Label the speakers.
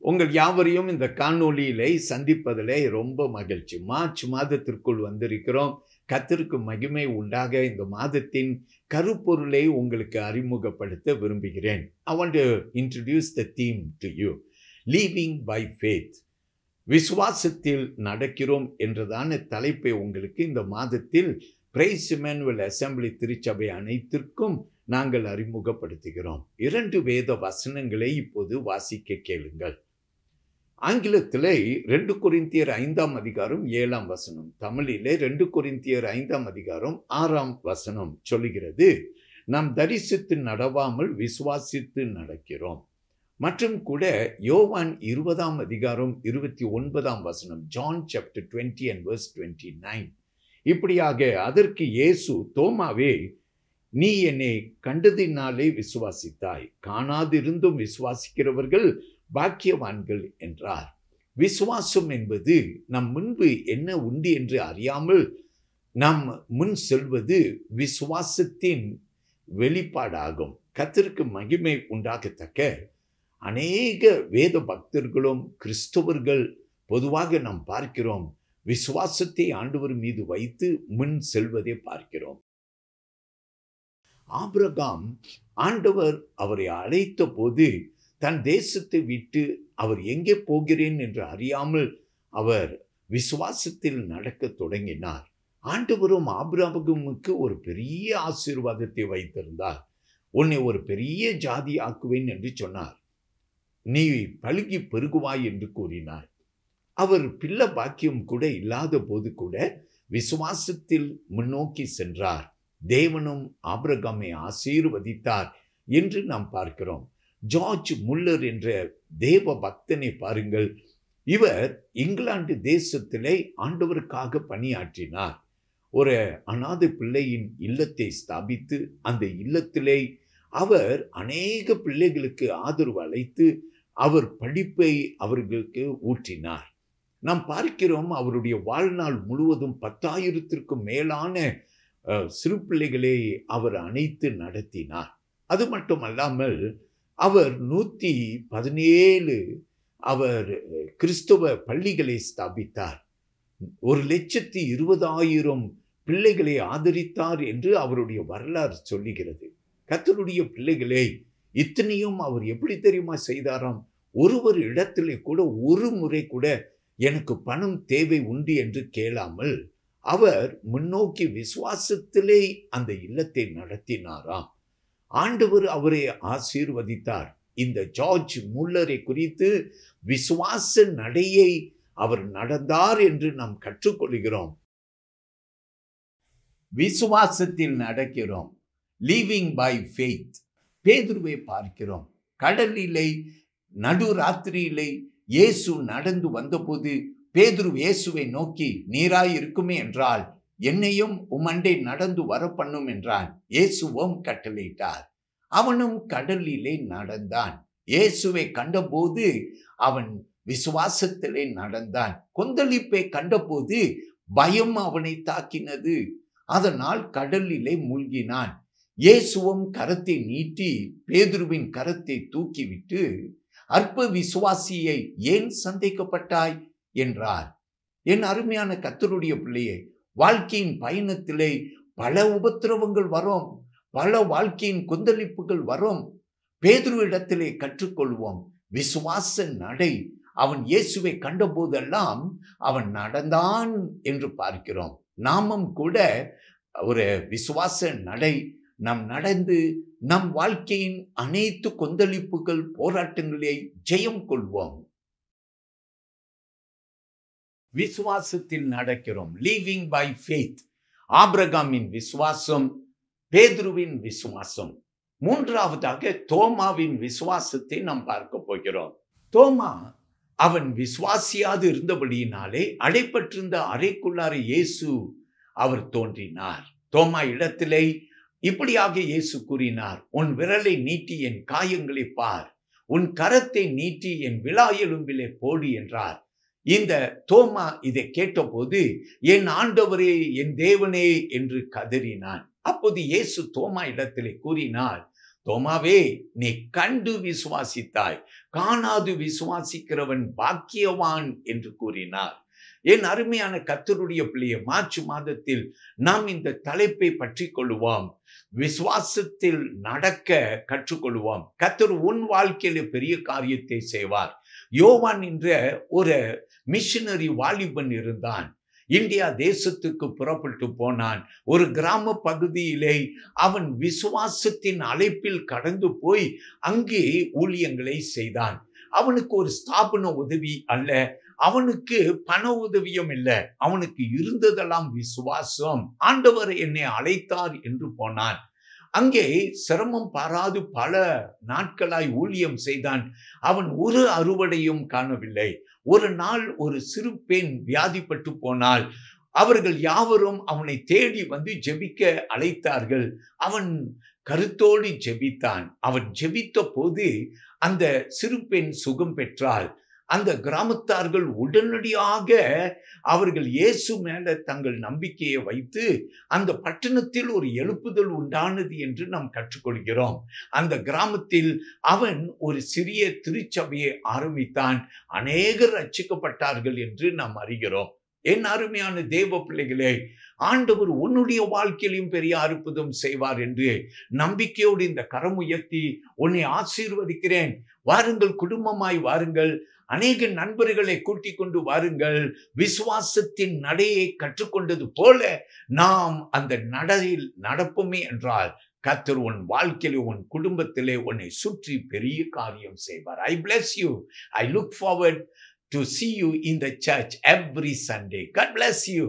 Speaker 1: உங்கள் யாவரையும் இந்த காணொளியிலே சந்திப்பதிலே ரொம்ப மகிழ்ச்சி. மார்ச் மாதத்திற்குள் வந்திருக்கிறோம். கர்த்தருக்கு மகிமை உண்டாக இந்த மாதத்தின் கருப்பொருளை உங்களுக்கு அறிமுகப்படுத்த விரும்புகிறேன். I want to introduce the theme to you. Living by faith. விசுவாசத்தில் நடக்கிறோம் என்றதான தலைப்பை உங்களுக்கு இந்த மாதத்தில் பிரைஸ் இம்மானுவேல் அசெம்பிளி திருச்சபை அனைத்திற்கும் நாங்கள் அறிமுகப்படுத்துகிறோம். 2 வேத வசனங்களை இப்போது வாசிக்க கேளுங்கள். ஆங்கிலத்திலே 2 கொரிந்தியர் 5ஆம் அதிகாரம் 7ஆம் வசனம், தமிழிலே 2 கொரிந்தியர் 5ஆம் அதிகாரம் 6ஆம் வசனம் சொல்லுகிறது, நாம் தரிசித்து நடவாமல் விசுவாசித்து நடக்கிறோம். மற்றும் கூட யோவான் 20ஆம் அதிகாரம் 29ஆம் வசனம், ஜான் சாப்டர் 20 and verse 29. இப்படியாக அதற்கு இயேசு, தோமாவே, நீ என்னை கண்டதினாலே விசுவாசித்தாய், காணாதிருந்தும் விசுவாசிக்கிறவர்கள் பாக்கியவான்கள் என்றார். விசுவாசம் என்பது நம் முன்பு என்ன உண்டு என்று அறியாமல் நாம் முன் செல்வது விசுவாசத்தின் வெளிப்பாடாகும். கர்த்தருக்கு மகிமை உண்டாகத்தக்க அநேக வேத பக்தர்களும் கிறிஸ்தவர்கள் பொதுவாக நாம் பார்க்கிறோம், விசுவாசத்தை ஆண்டவர் மீது வைத்து முன் செல்வதை பார்க்கிறோம். ஆபிரகாம், ஆண்டவர் அவரை அழைத்த போது தன் தேசத்தை விட்டு அவர் எங்கே போகிறேன் என்று அறியாமல் அவர் விசுவாசத்தில் நடக்க தொடங்கினார். ஆண்டவரும் ஆபிரகாமுக்கு ஒரு பெரிய ஆசீர்வாதத்தை வைத்திருந்தார். உன்னை ஒரு பெரிய ஜாதி ஆக்குவேன் என்று சொன்னார். நீ பலுகி பெருகுவாய் என்று கூறினார். அவர் பிள்ளை பாக்கியம் கூட இல்லாத போது கூட விசுவாசத்தில் முன்னோக்கி சென்றார். தேவனும் ஆபிரகாமை ஆசீர்வதித்தார் என்று நாம் பார்க்கிறோம். ஜார்ஜ் முல்லர் என்ற தேவ பக்தனை பாருங்கள். இவர் இங்கிலாந்து தேசத்திலே ஆண்டவருக்காக பணியாற்றினார். ஒரு அநாதை பிள்ளையின் இல்லத்தை ஸ்தாபித்து அந்த இல்லத்திலே அவர் அநேக பிள்ளைகளுக்கு ஆதரவு அளித்து அவர் படிப்பை அவர்களுக்கு ஊற்றினார். நாம் பார்க்கிறோம், அவருடைய வாழ்நாள் முழுவதும் 10,000க்கும் மேலான சிறு பிள்ளைகளை அவர் அணைத்து நடத்தினார். அது மட்டுமல்லாமல் அவர் 117 அவர் கிறிஸ்தவ பள்ளிகளை ஸ்தாபித்தார். 1,20,000 பிள்ளைகளை ஆதரித்தார் என்று அவருடைய வரலாறு சொல்லுகிறது. கர்த்தருடைய பிள்ளைகளை இத்தனையும் அவர் எப்படி தெரியுமா செய்தாராம்? ஒருவர் இடத்திலே கூட ஒரு முறை கூட எனக்கு பணம் தேவை உண்டு என்று கேளாமல் அவர் முன்னோக்கி விசுவாசத்திலே அந்த இல்லத்தை நடத்தினாராம். ஆண்டவர் அவரை ஆசீர்வதித்தார். இந்த ஜார்ஜ் முல்லரை குறித்து விசுவாச நடையை அவர் நடந்தார் என்று நாம் கற்றுக்கொள்கிறோம். விசுவாசத்தில் நடக்கிறோம். Living by faith. பேதுருவை பார்க்கிறோம். கடலிலே நடுராத்திரியிலே இயேசு நடந்து வந்தபோது பேதுரு இயேசுவை நோக்கி, நீராய் இருக்குமே என்றால் என்னையும் உமண்டை நடந்து வர பண்ணும் என்றான். இயேசுவும் கட்டளையிட்டார். அவனும் கடலிலே நடந்தான். இயேசுவை கண்டபோது அவன் விசுவாசத்திலே நடந்தான். கொந்தளிப்பை கண்டபோது பயம் அவனை தாக்கினது. அதனால் கடலிலே மூழ்கினான். இயேசுவும் கரத்தை நீட்டி பேதுருவின் கரத்தை தூக்கிவிட்டு, அற்ப விசுவாசியை ஏன் சந்தேகப்பட்டாய் என்றார். என் அருமையான கர்த்தருடைய பிள்ளையே, வாழ்க்கையின் பயணத்திலே பல உபத்திரவங்கள் வரும், பல வாழ்க்கையின் கொந்தளிப்புகள் வரும். பேதுருவிடத்திலே கற்றுக்கொள்வோம் விசுவாச நடை. அவன் இயேசுவை கண்ட போதெல்லாம் அவன் நடந்தான் என்று பார்க்கிறோம். நாமும் கூட ஒரு விசுவாச நடை நாம் நடந்து நம் வாழ்க்கையின் அனைத்து கொந்தளிப்புகள் போராட்டங்களை ஜெயம் கொள்வோம். விசுவாசத்தில் நடக்கிறோம். Living by faith. ஆபிரகாமின் விசுவாசம், பேதுருவின் விசுவாசம். மூன்றாவதாக தோமாவின் விசுவாசத்தை நாம் பார்க்க போகிறோம். தோமா அவன் விசுவாசியாது இருந்தபடியினாலே அடைப்பட்டிருந்த அறைக்குள்ளார இயேசு அவர் தோன்றினார். தோமா இடத்திலே இப்படியாக இயேசு கூறினார், உன் விரலை நீட்டி என் காயங்களை பார், உன் கரத்தை நீட்டி என் விலா எலும்பிலே போடு என்றார். இந்த தோமா இதை கேட்டபோது, என் ஆண்டவரே, என் தேவனே என்று கதறினான். அப்போது இயேசு தோமா இடத்திலே கூறினார், தோமாவே, நீ கண்டு விசுவாசித்தாய், காணாது விசுவாசிக்கிறவன் பாக்கியவான் என்று கூறினார். என் அருமையான கர்த்தருடைய பிள்ளையே, மார்ச் மாதத்தில் நாம் இந்த தலைப்பை பற்றிக் கொள்வோம். விசுவாசத்தில் நடக்க கற்றுக்கொள்வோம். கர்த்தர் உன் வாழ்க்கையில பெரிய காரியத்தை செய்வார். யோவான் என்ற ஒரு மிஷனரி வாலிபன் இருந்தான். இந்தியா தேசத்துக்கு புறப்பட்டு போனான். ஒரு கிராம பகுதியிலே அவன் விசுவாசத்தின் அழைப்பில் கடந்து போய் அங்கே ஊழியங்களை செய்தான். அவனுக்கு ஒரு ஸ்தாபன உதவி அல்ல, அவனுக்கு பண உதவியும் இல்லை. அவனுக்கு இருந்ததெல்லாம் விசுவாசம். ஆண்டவர் என்னை அழைத்தார் என்று போனான். அங்கே சிரமம் பாராது பல நாட்களாய் ஊழியம் செய்தான். அவன் ஒரு அறுவடையும் காணவில்லை. ஒரு நாள் ஒரு சிறு பெண் வியாதிப்பட்டு போனால் அவர்கள் யாவரும் அவனை தேடி வந்து ஜெபிக்க அழைத்தார்கள். அவன் கருத்தோடு ஜெபித்தான். அவன் ஜெபித்த போது அந்த சிறு பெண் சுகம் பெற்றாள். அந்த கிராமத்தார்கள் உடனடியாக அவர்கள் இயேசு மேல தங்கள் நம்பிக்கையை வைத்து அந்த பட்டணத்தில் ஒரு எழுப்புதல் உண்டானது என்று நாம் கற்றுக்கொள்கிறோம். அந்த கிராமத்தில் அவன் ஒரு சிறிய திருச்சபையை ஆரம்பித்தான். அநேகர் ரட்சிக்கப்பட்டார்கள் என்று நாம் அறிகிறோம். என் அருமையான தேவ பிள்ளைகளே, ஆண்டவர் உன்னுடைய வாழ்க்கையிலும் பெரிய அற்புதம் செய்வார் என்று நம்பிக்கையோடு இந்த கரம் உயர்த்தி உன்னை ஆசீர்வதிக்கிறேன். வாருங்கள், குடும்பமாய் வாருங்கள், அநேக நண்பர்களை கூட்டிக் கொண்டு வாருங்கள். விசுவாசத்தின் நடையை கற்றுக்கொண்டது போல நாம் அந்த நடையில் நடப்போமே என்றால் கர்த்தர் உன் வாழ்க்கையிலே, உன் குடும்பத்திலே உன்னை சுற்றி பெரிய காரியம் செய்வார். I bless you. I look forward to see you in the church every Sunday. God bless you.